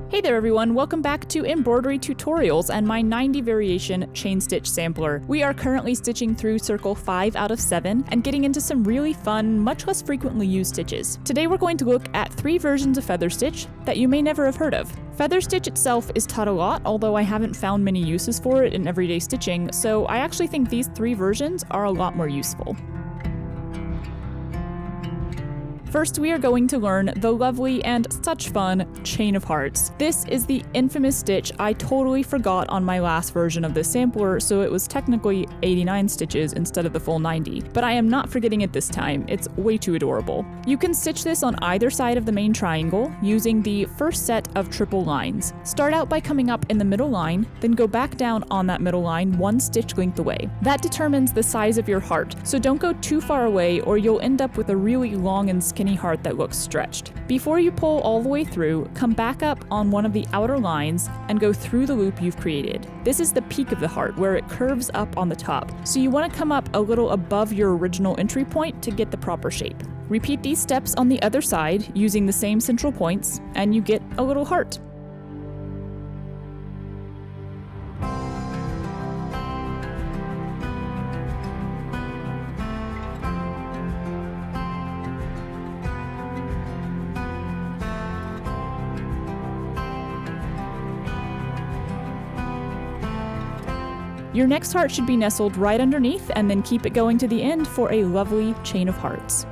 Hey there everyone, welcome back to Embroidery Tutorials and my 90 variation chain stitch sampler. We are currently stitching through circle 5 out of 7 and getting into some really fun, much less frequently used stitches. Today we're going to look at 3 versions of feather stitch that you may never have heard of. Feather stitch itself is taught a lot, although I haven't found many uses for it in everyday stitching, so I actually think these 3 versions are a lot more useful. First, we are going to learn the lovely and such fun chain of hearts. This is the infamous stitch I totally forgot on my last version of this sampler, so it was technically 89 stitches instead of the full 90, but I am not forgetting it this time. It's way too adorable. You can stitch this on either side of the main triangle using the first set of triple lines. Start out by coming up in the middle line, then go back down on that middle line 1 stitch length away. That determines the size of your heart, so don't go too far away or you'll end up with a really long and skinny heart that looks stretched. Before you pull all the way through, come back up on one of the outer lines and go through the loop you've created. This is the peak of the heart where it curves up on the top, so you want to come up a little above your original entry point to get the proper shape. Repeat these steps on the other side using the same central points and you get a little heart. Your next heart should be nestled right underneath and then keep it going to the end for a lovely chain of hearts.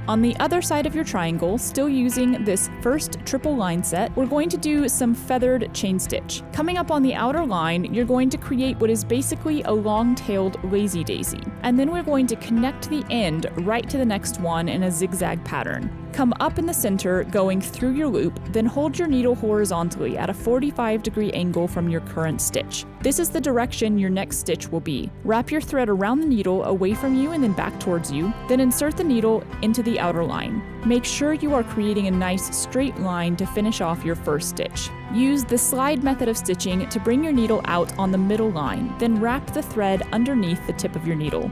On the other side of your triangle, still using this first triple line set, we're going to do some feathered chain stitch. Coming up on the outer line, you're going to create what is basically a long-tailed lazy daisy. And then we're going to connect the end right to the next one in a zigzag pattern. Come up in the center, going through your loop, then hold your needle horizontally at a 45-degree angle from your current stitch. This is the direction your next stitch will be. Wrap your thread around the needle away from you and then back towards you, then insert the needle into the outer line. Make sure you are creating a nice straight line to finish off your first stitch. Use the slide method of stitching to bring your needle out on the middle line, then wrap the thread underneath the tip of your needle.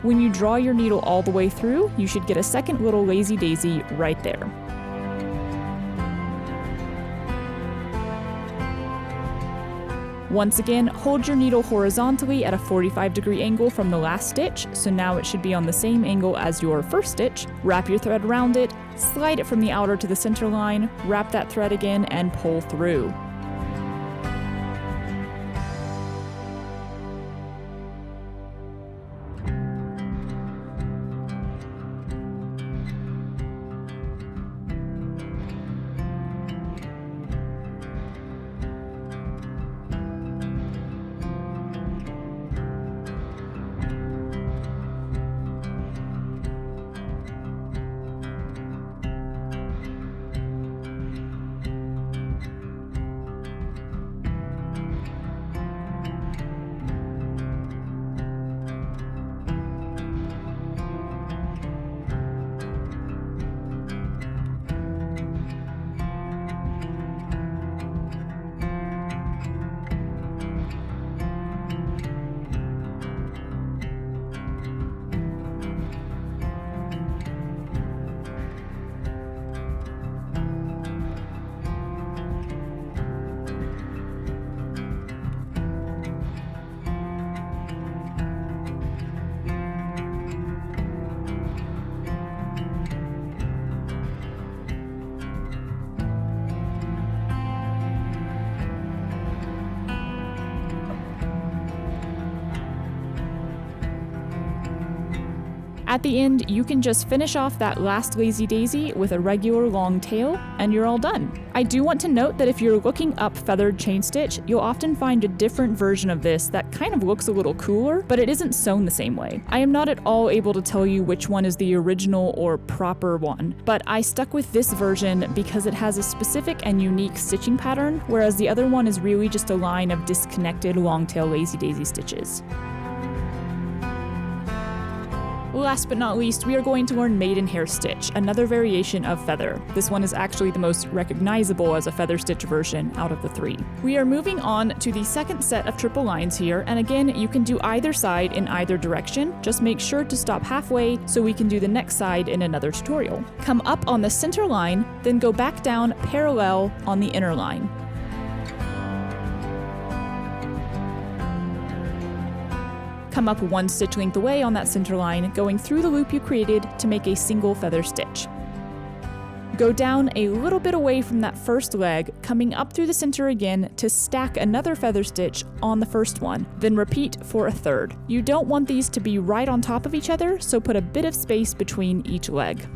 When you draw your needle all the way through, you should get a second little lazy daisy right there. Once again, hold your needle horizontally at a 45-degree angle from the last stitch, so now it should be on the same angle as your first stitch. Wrap your thread around it, slide it from the outer to the center line, wrap that thread again, and pull through. At the end, you can just finish off that last lazy daisy with a regular long tail, and you're all done. I do want to note that if you're looking up feathered chain stitch, you'll often find a different version of this that kind of looks a little cooler, but it isn't sewn the same way. I am not at all able to tell you which one is the original or proper one, but I stuck with this version because it has a specific and unique stitching pattern, whereas the other one is really just a line of disconnected long tail lazy daisy stitches. Last but not least, we are going to learn Maidenhair Stitch, another variation of feather. This one is actually the most recognizable as a feather stitch version out of the three. We are moving on to the second set of triple lines here, and again, you can do either side in either direction. Just make sure to stop halfway so we can do the next side in another tutorial. Come up on the center line, then go back down parallel on the inner line. Come up one stitch length away on that center line, going through the loop you created to make a single feather stitch. Go down a little bit away from that first leg, coming up through the center again to stack another feather stitch on the first one, then repeat for a third. You don't want these to be right on top of each other, so put a bit of space between each leg.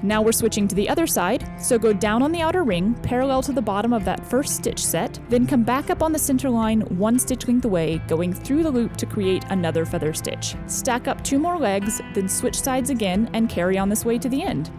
Now we're switching to the other side, so go down on the outer ring, parallel to the bottom of that first stitch set, then come back up on the center line one stitch length away, going through the loop to create another feather stitch. Stack up two more legs, then switch sides again and carry on this way to the end.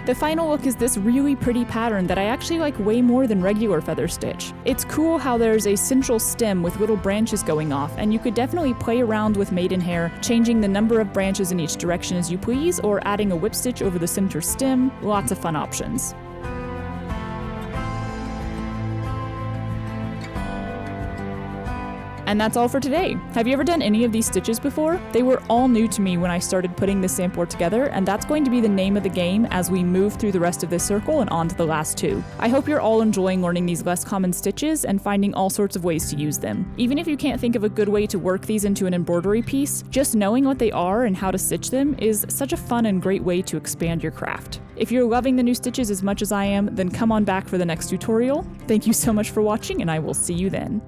The final look is this really pretty pattern that I actually like way more than regular feather stitch. It's cool how there's a central stem with little branches going off, and you could definitely play around with maidenhair, changing the number of branches in each direction as you please, or adding a whip stitch over the center stem. Lots of fun options. And that's all for today. Have you ever done any of these stitches before? They were all new to me when I started putting this sampler together, and that's going to be the name of the game as we move through the rest of this circle and on to the last two. I hope you're all enjoying learning these less common stitches and finding all sorts of ways to use them. Even if you can't think of a good way to work these into an embroidery piece, just knowing what they are and how to stitch them is such a fun and great way to expand your craft. If you're loving the new stitches as much as I am, then come on back for the next tutorial. Thank you so much for watching, and I will see you then.